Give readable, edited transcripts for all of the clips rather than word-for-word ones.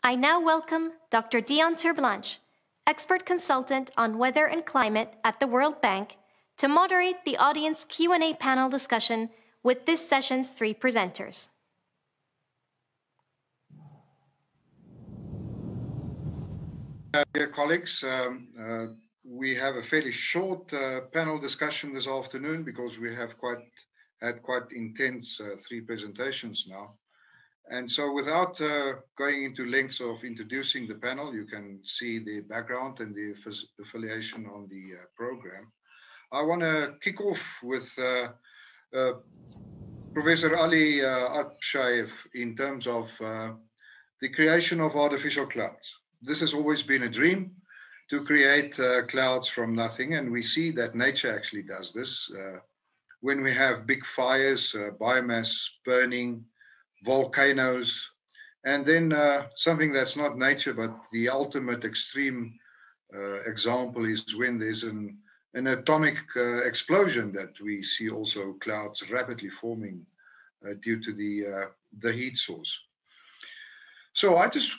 I now welcome Dr. Dion Terblanche, expert consultant on weather and climate at the World Bank, to moderate the audience Q&A panel discussion with this session's three presenters. Dear colleagues, we have a fairly short panel discussion this afternoon because we have had quite intense three presentations now. And so without going into lengths of introducing the panel, you can see the background and the affiliation on the program. I want to kick off with Professor Ali Abshayev in terms of the creation of artificial clouds. This has always been a dream, to create clouds from nothing, and we see that nature actually does this. When we have big fires, biomass burning, volcanoes, and then something that's not nature, but the ultimate extreme example is when there's an atomic explosion that we see also clouds rapidly forming due to the heat source. So I just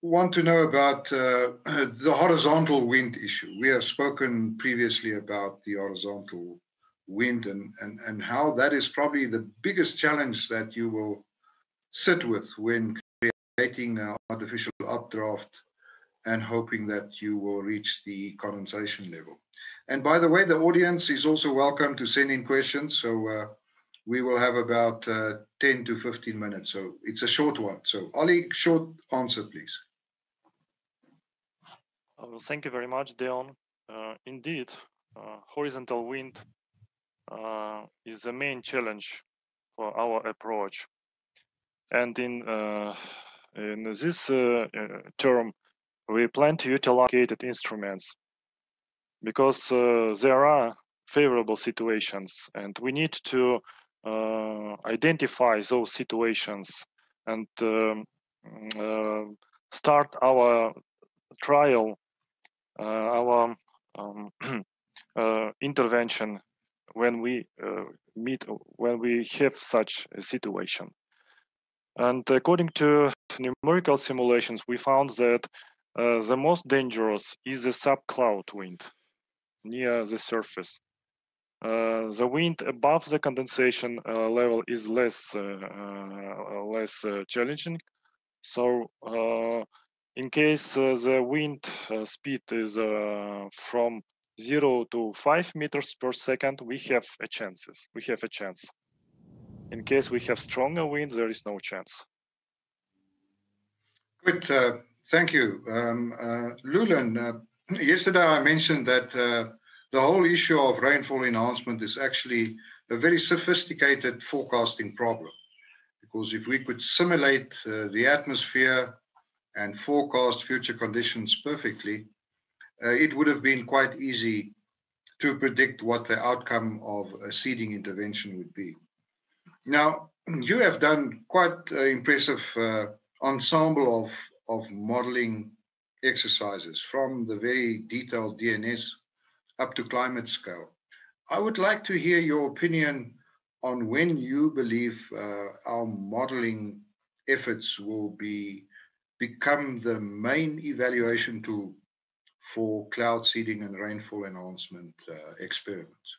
want to know about the horizontal wind issue. We have spoken previously about the horizontal wind and how that is probably the biggest challenge that you will sit with when creating an artificial updraft and hoping that you will reach the condensation level. And by the way, the audience is also welcome to send in questions. So we will have about 10 to 15 minutes. So it's a short one. So Ali, short answer, please. Well, thank you very much, Dion. Indeed, horizontal wind is the main challenge for our approach. And in this term, we plan to utilize instruments because there are favorable situations, and we need to identify those situations and start our trial, our intervention when we have such a situation. And according to numerical simulations, we found that the most dangerous is the subcloud wind near the surface. The wind above the condensation level is less challenging. So in case the wind speed is from 0 to 5 meters per second, we have a chance. In case we have stronger wind, there is no chance. Good, thank you. Lulan, yesterday I mentioned that the whole issue of rainfall enhancement is actually a very sophisticated forecasting problem. Because if we could simulate the atmosphere and forecast future conditions perfectly, it would have been quite easy to predict what the outcome of a seeding intervention would be. Now, you have done quite impressive ensemble of modeling exercises from the very detailed DNS up to climate scale. I would like to hear your opinion on when you believe our modeling efforts will become the main evaluation tool for cloud seeding and rainfall enhancement experiments.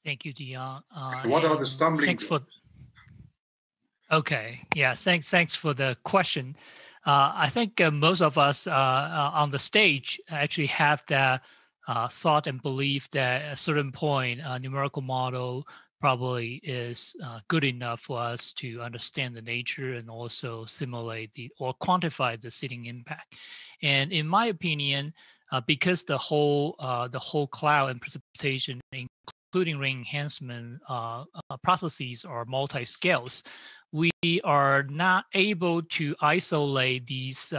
Thank you, Dion. What are the stumbling blocks? Okay, yeah, thanks for the question. I think most of us on the stage actually have that thought and belief that at a certain point, a numerical model probably is good enough for us to understand the nature and also simulate or quantify the seeding impact. And in my opinion, because the whole cloud and precipitation, including rain enhancement processes, are multi-scales, we are not able to isolate these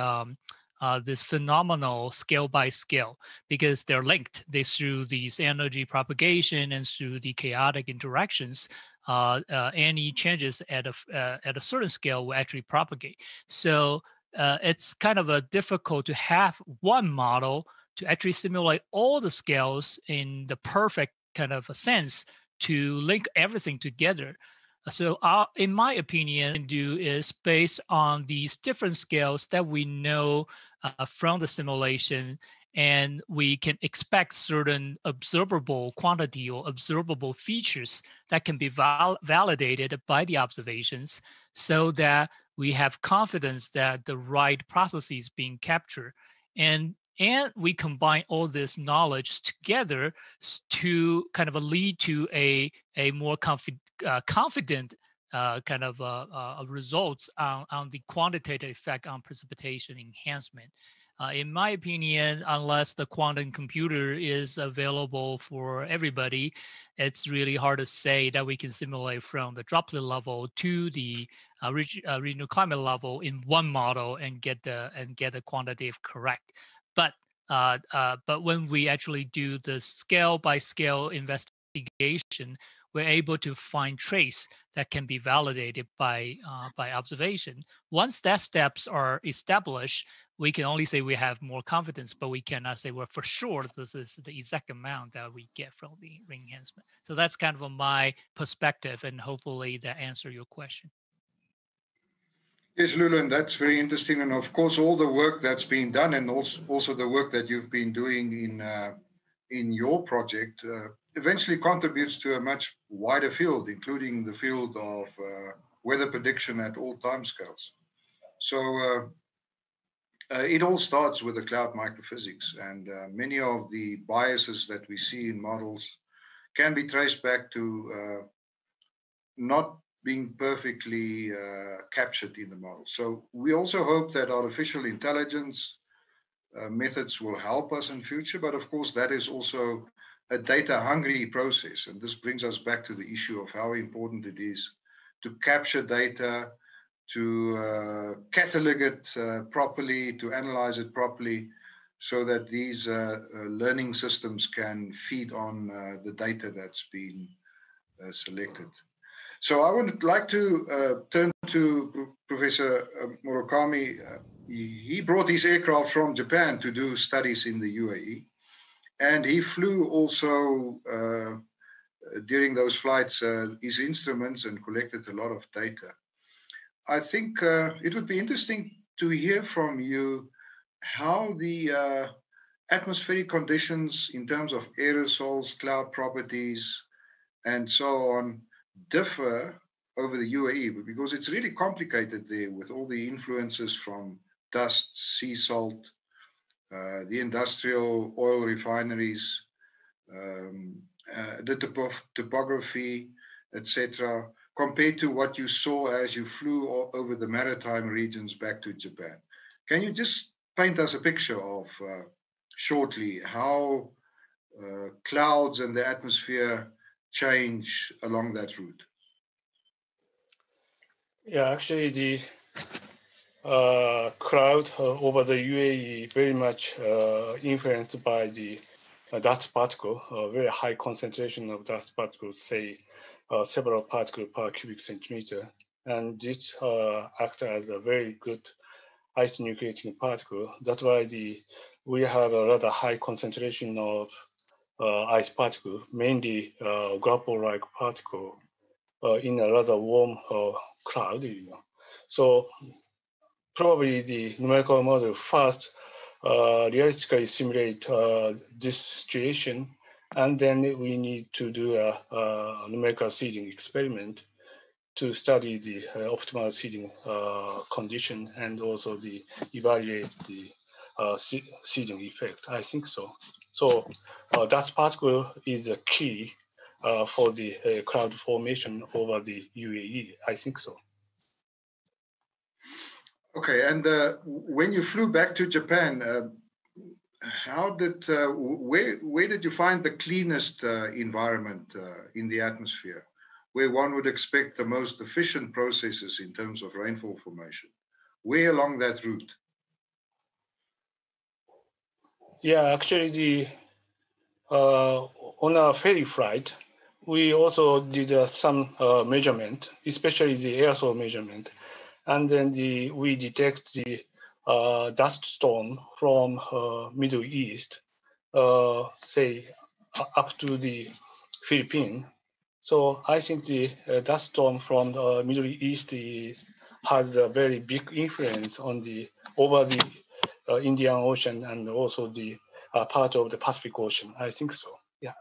this phenomenal scale by scale because they're linked. Through these energy propagation and through the chaotic interactions, any changes at a certain scale will actually propagate. So it's kind of difficult to have one model to actually simulate all the scales in the perfect kind of a sense to link everything together. So in my opinion, do is based on these different scales that we know from the simulation, and we can expect certain observable quantity or observable features that can be validated by the observations, so that we have confidence that the right processes being captured. And we combine all this knowledge together to kind of lead to a more confident kind of results on the quantitative effect on precipitation enhancement. In my opinion, unless the quantum computer is available for everybody, it's really hard to say that we can simulate from the droplet level to the regional climate level in one model and get the quantitative correct. But when we actually do the scale by scale investigation, we're able to find trace that can be validated by observation. Once that steps are established, we can only say we have more confidence, but we cannot say, well, for sure this is the exact amount that we get from the ring enhancement. So that's kind of my perspective, and hopefully that answers your question. Yes, Lulan, that's very interesting. And of course, all the work that's been done, and also the work that you've been doing in your project eventually contributes to a much wider field, including the field of weather prediction at all timescales. So it all starts with the cloud microphysics, and many of the biases that we see in models can be traced back to not being perfectly captured in the model. So we also hope that artificial intelligence methods will help us in future, but of course that is also a data hungry process. And this brings us back to the issue of how important it is to capture data, to catalog it properly, to analyze it properly, so that these learning systems can feed on the data that's been selected. So I would like to turn to Professor Murakami. He brought his aircraft from Japan to do studies in the UAE. And he flew also during those flights his instruments and collected a lot of data. I think it would be interesting to hear from you how the atmospheric conditions in terms of aerosols, cloud properties, and so on differ over the UAE, because it's really complicated there with all the influences from dust, sea salt, the industrial oil refineries, the topography, etc., compared to what you saw as you flew over the maritime regions back to Japan. Can you just paint us a picture of shortly how clouds and the atmosphere change along that route? Yeah, actually, the cloud over the UAE very much influenced by the dust particle, very high concentration of dust particles, say several particles per cubic centimeter. And this acts as a very good ice nucleating particle. That's why we have a rather high concentration of ice particle, mainly graphite-like particle in a rather warm cloud. So probably the numerical model first realistically simulate this situation, and then we need to do a numerical seeding experiment to study the optimal seeding condition and also evaluate the seeding effect. I think so. So that particle is a key for the cloud formation over the UAE. I think so. Okay, and when you flew back to Japan, where did you find the cleanest environment in the atmosphere, where one would expect the most efficient processes in terms of rainfall formation? Where along that route? Yeah, actually, on a ferry flight, we also did some measurement, especially the aerosol measurement, and then we detect the dust storm from Middle East, say up to the Philippines, So I think the dust storm from the Middle East has a very big influence on over the Indian Ocean and also the part of the Pacific Ocean. I think so. Yeah.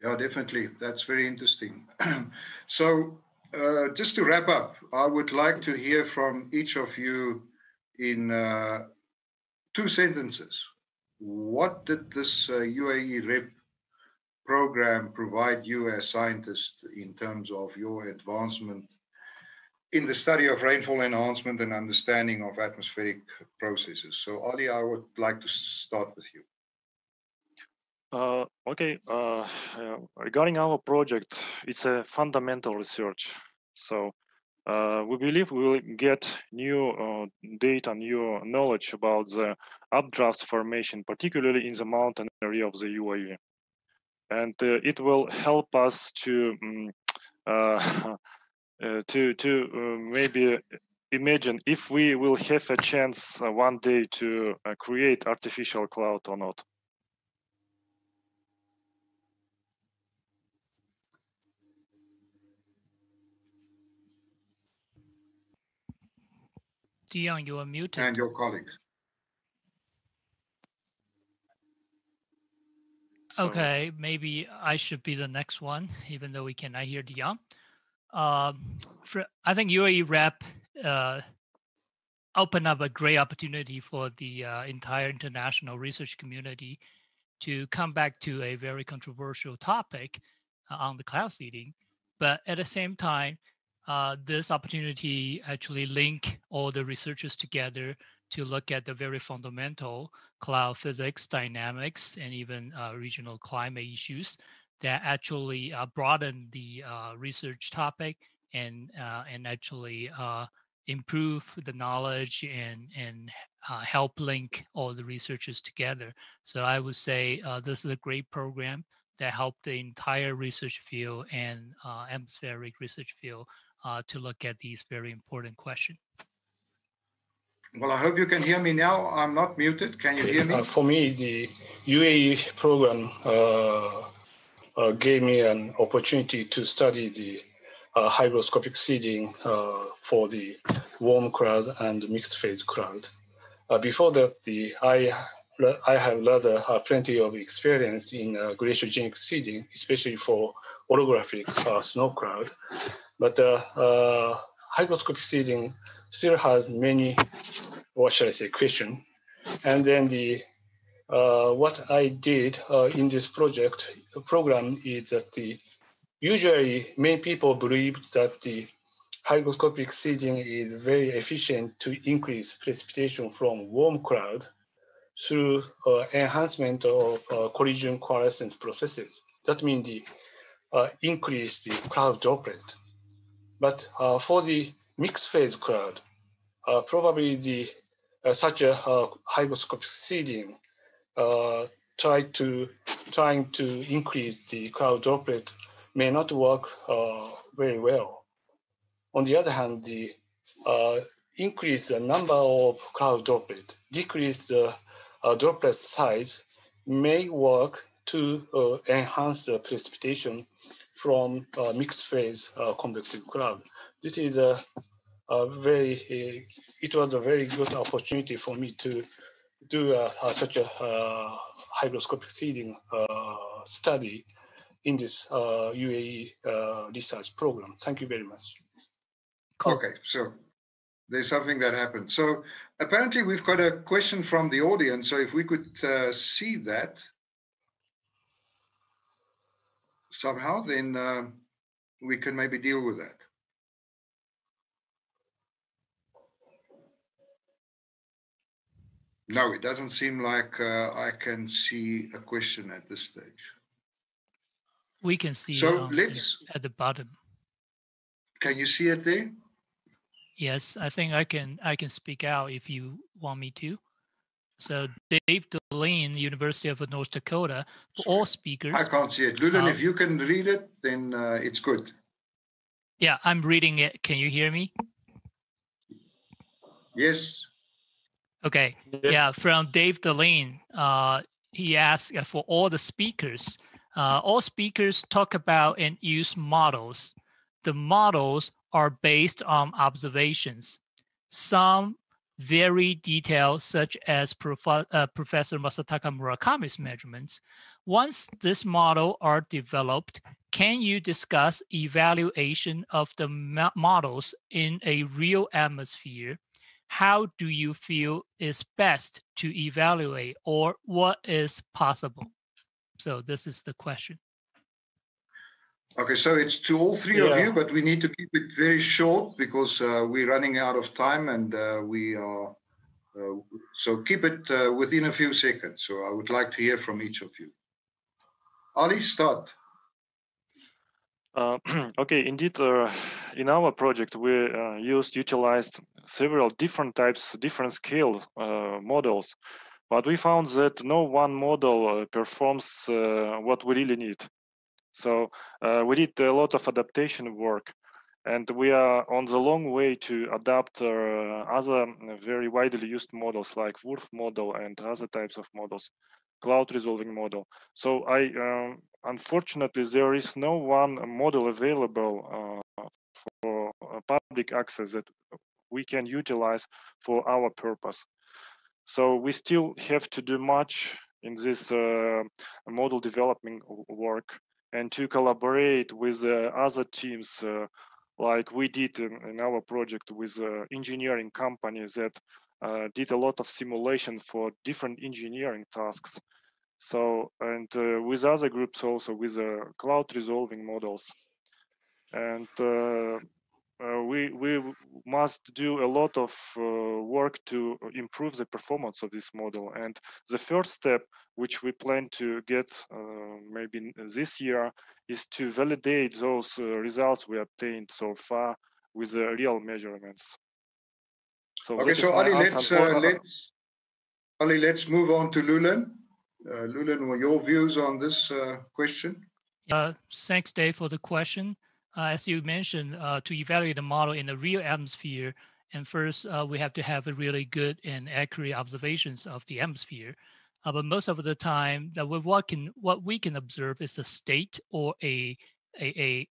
Yeah, definitely. That's very interesting. So just to wrap up, I would like to hear from each of you in 2 sentences. What did this UAE REP program provide you as scientists in terms of your advancement in the study of rainfall enhancement and understanding of atmospheric processes? So Ali, I would like to start with you. Okay, regarding our project, it's a fundamental research. So we believe we will get new data, new knowledge about the updraft formation, particularly in the mountain area of the UAE. And it will help us to maybe imagine if we will have a chance one day to create artificial cloud or not. Dion, you are muted. And your colleagues. So, Okay, maybe I should be the next one, even though we cannot hear Dion. I think UAE REP opened up a great opportunity for the entire international research community to come back to a very controversial topic on the cloud seeding. But at the same time, this opportunity actually link all the researchers together to look at the very fundamental cloud physics, dynamics, and even regional climate issues that actually broaden the research topic and actually improve the knowledge and help link all the researchers together. So I would say this is a great program that helped the entire research field and atmospheric research field to look at these very important questions. Well, I hope you can hear me now. I'm not muted. Can you hear me? For me, the UAE program gave me an opportunity to study the hygroscopic seeding for the warm cloud and mixed phase cloud. Before that, I have rather plenty of experience in glaciogenic seeding, especially for orographic snow cloud. But hygroscopic seeding still has many, what shall I say, questions. And then what I did in this program is that usually many people believe that the hygroscopic seeding is very efficient to increase precipitation from warm cloud through enhancement of collision coalescence processes. That means increase the cloud droplet. But for the mixed phase cloud, probably such a hygroscopic seeding trying to increase the cloud droplet may not work very well. On the other hand, the increase the number of cloud droplet, decrease the droplet size may work to enhance the precipitation from mixed phase convective cloud. This is it was a very good opportunity for me to do such a hygroscopic seeding study in this UAE research program. Thank you very much. Cool. Okay, so there's something that happened. So apparently we've got a question from the audience. So if we could see that somehow, then we can maybe deal with that. No, it doesn't seem like I can see a question at this stage. We can see so let's at the bottom. Can you see it there? Yes, I think I can speak out if you want me to. So Dave Deline, University of North Dakota, for all speakers. I can't see it. Lulan, if you can read it, then it's good. Yeah, I'm reading it. Can you hear me? Yes. Okay. Yeah, from Dave Deline, he asked for all the speakers, All speakers talk about and use models. The models are based on observations. Some very detailed, such as Professor Masataka Murakami's measurements. Once this model are developed, can you discuss evaluation of the models in a real atmosphere? How do you feel is best to evaluate, or what is possible? So this is the question. Okay, so it's to all three of you, but we need to keep it very short because we're running out of time, and we are. So keep it within a few seconds. So I would like to hear from each of you. Ali, start. Okay, indeed, in our project, we utilized several different types, different scale models, but we found that no one model performs what we really need. So we did a lot of adaptation work, and we are on the long way to adapt other very widely used models like WRF model and other types of models, cloud resolving model. So unfortunately, there is no one model available for public access that we can utilize for our purpose. So we still have to do much in this model development work, and to collaborate with other teams like we did in our project with engineering companies that did a lot of simulation for different engineering tasks. So, and with other groups also with cloud resolving models. And we must do a lot of work to improve the performance of this model. And the first step, which we plan to get maybe this year, is to validate those results we obtained so far with the real measurements. So okay, so Ali, let's move on to Lulen. Lulen, your views on this question? Thanks, Dave, for the question. As you mentioned, to evaluate the model in the real atmosphere, and first we have to have a really good and accurate observations of the atmosphere. But most of the time, what we can observe is a state or a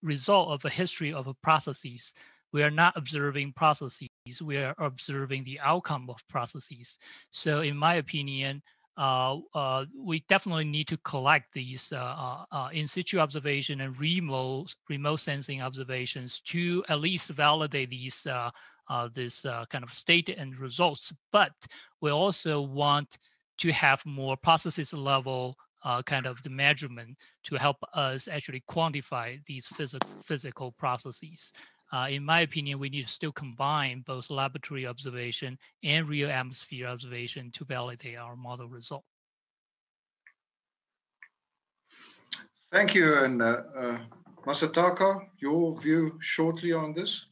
result of a history of a processes. We are not observing processes; we are observing the outcome of processes. So, in my opinion, we definitely need to collect these in situ observation and remote sensing observations to at least validate these this kind of state and results. But we also want to have more processes level kind of the measurement to help us actually quantify these physical processes. In my opinion, we need to still combine both laboratory observation and real atmosphere observation to validate our model result. Thank you. And Masataka, your view shortly on this?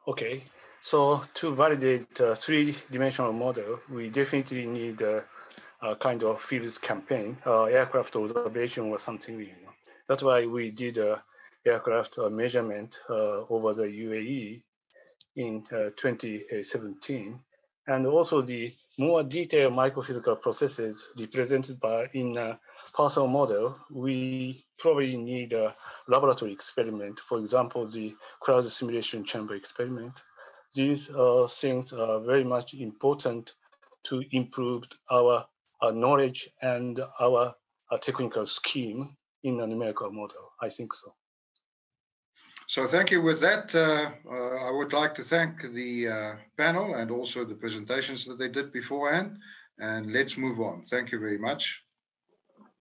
Okay. So to validate a three-dimensional model, we definitely need a kind of field campaign. Aircraft observation was something we know. That's why we did aircraft measurement over the UAE in 2017, and also the more detailed microphysical processes represented by in partial model. We probably need a laboratory experiment, for example, the crowd simulation chamber experiment. These things are very much important to improve our knowledge and our technical scheme in a numerical model. I think so. So thank you. With that, I would like to thank the panel and also the presentations that they did beforehand. And let's move on. Thank you very much.